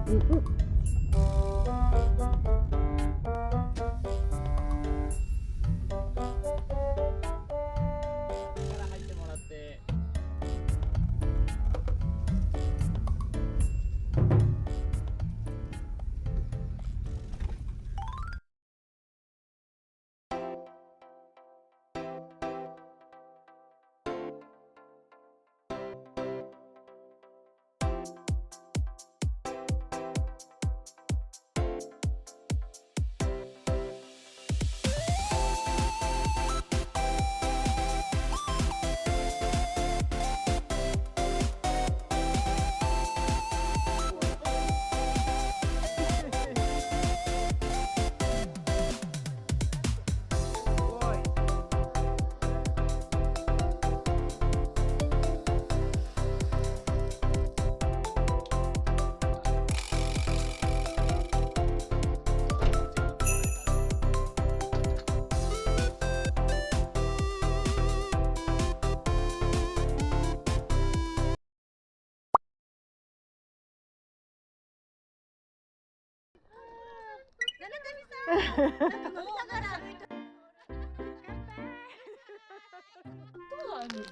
入ってもらって。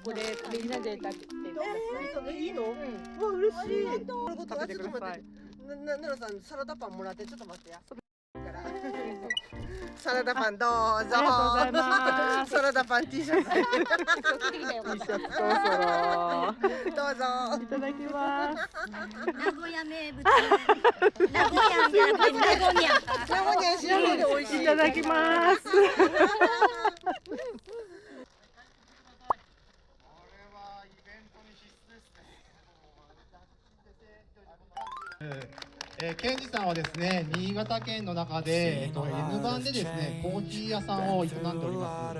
これみんなで食べてください。いいの？わ、嬉しい。食べてください。奈々さん、サラダパンもらって、ちょっと待ってや。サラダパンどうぞ。ありがとうございます。サラダパン T シャツ。T シャツそろそろ。どうぞ。いただきます。名古屋名物。名古屋じゃなくて名古屋。名古屋塩で美味しい。いただきます。ケンジさんはですね、新潟県の中で、N 番でですね、コーヒー屋さんを営んでおります。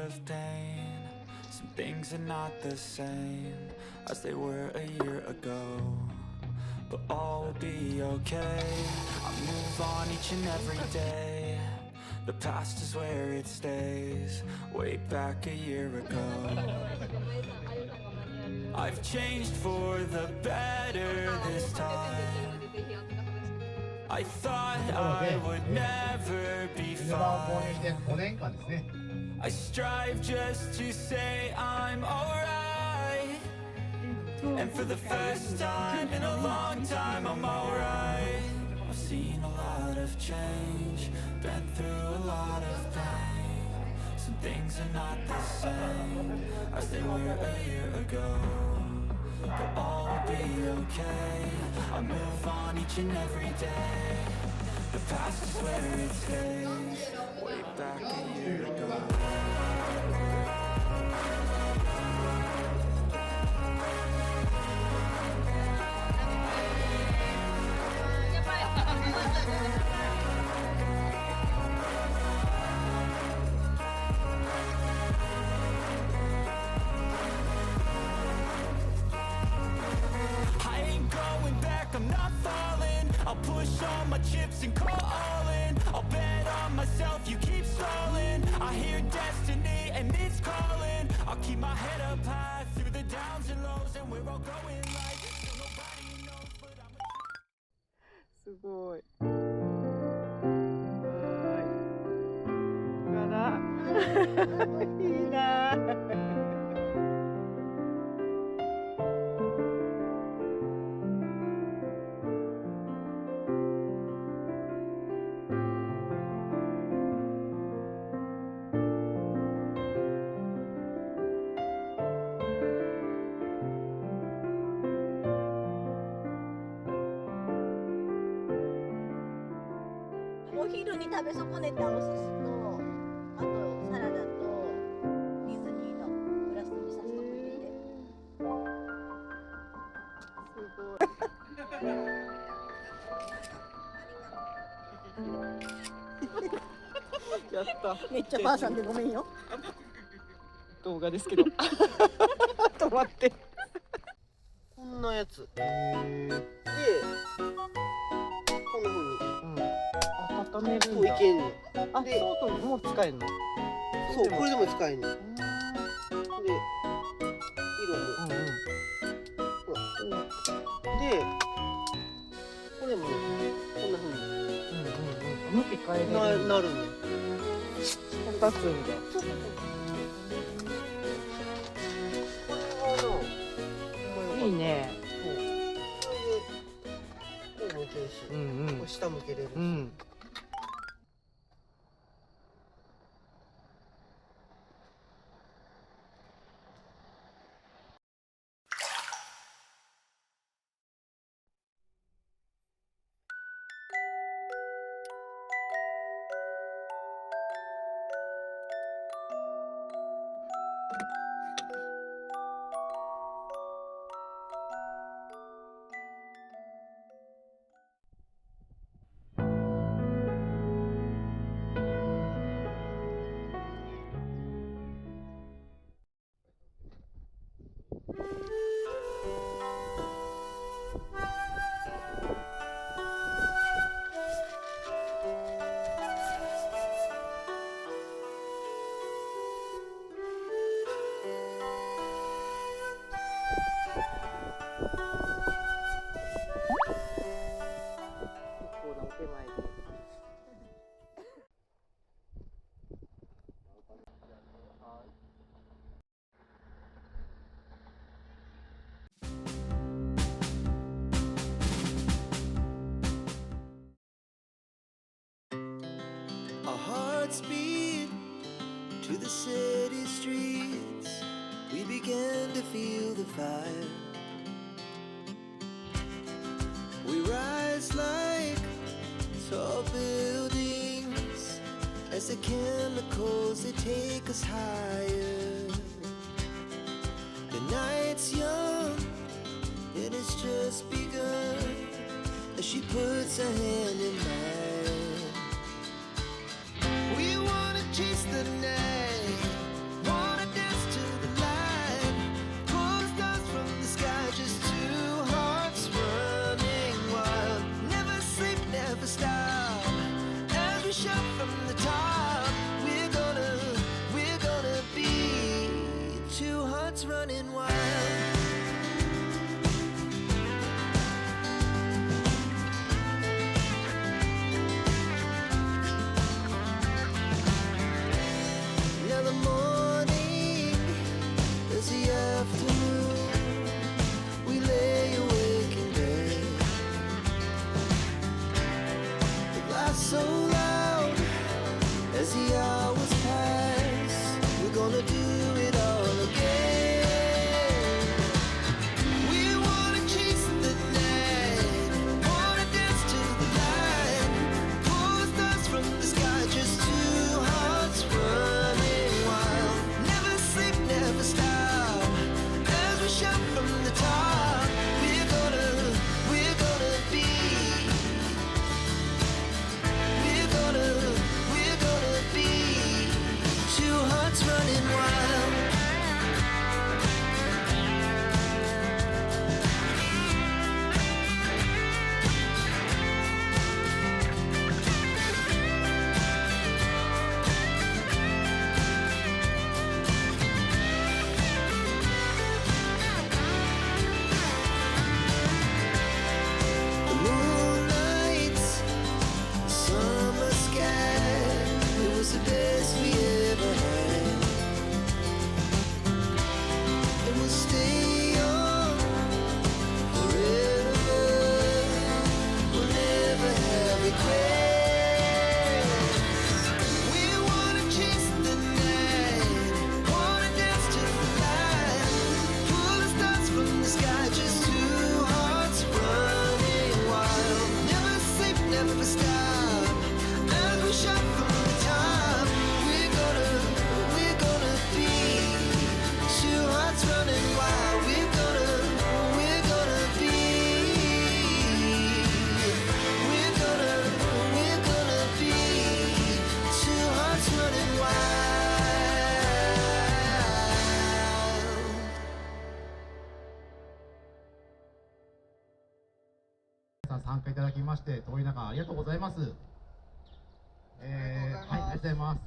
Some things are not the same as they were a year ago, but all will be okay. I move on each and every day. The past is where it stays, way back a year ago. I've changed for the better this time. I thought I would never be fine. 5年間ですね。I strive just to say I'm alright. And for the first time in a long time I'm alright. I've seen a lot of change, been through a lot of pain. Some things are not the same as they were a year ago, but all will be okay. I move on each and every day. The past is where it stays, way back a year ago. I ain't going back, I'm not falling. I'll push all my chips and call all in. I'll bet on myself, you keep stalling. I hear destiny and it's calling. I'll keep my head up high through the downs and lows, and we're all going like still nobody knows, but I'm すごい。はい。いいな。お昼に食べ損ねたお寿司と、あとサラダとディズニーのグラスにさしとく入れて。やった。めっちゃばあさんでごめんよ。動画ですけど。止まって。こんなやつ。で、こんな風に。温めるそんだ。ういけんの。あ、でそうともう使えるの。そう、これでも使えんの。で、色も。うんうん。ほら。で、これも。帰れるなるの。立つんだ。これはな、いいね。こう向けるし、うんこう下向けれるし。うん。Our hearts beat to the city streets. We began to feel the fire. We rise like tall buildings as the chemicals they take us higher. The night's young, it has just begun as she puts her hand in mine. We wanna chase the night, wanna dance to the light, pull the stars from the sky, just two hearts running wild. Never sleep, never stop, as we shout from the top. We're gonna be two hearts running wild. Now the morning is the afternoon. We lay awake in bed. It laughs so loud as the hours pass. We're gonna do it all again. We wanna chase the night, wanna dance to the light, pull the stars from the sky, just two hearts running wild. Never sleep, never stop, as we shout from the top. We're gonna be. We're gonna be two hearts running wild. The moonlight, summer sky, it was the best we ever had. And we'll stay on forever. We'll never have regrets. We wanna chase the night, wanna dance to the light, pull the stars from the sky, just two hearts running wild. Never sleep, never stop, as we shout from the top. We're gonna be two hearts running wild. We're gonna be. We're gonna be two hearts running wild. 皆さん参加いただきまして遠い中ありがとうございます。はい、ありがとうございます。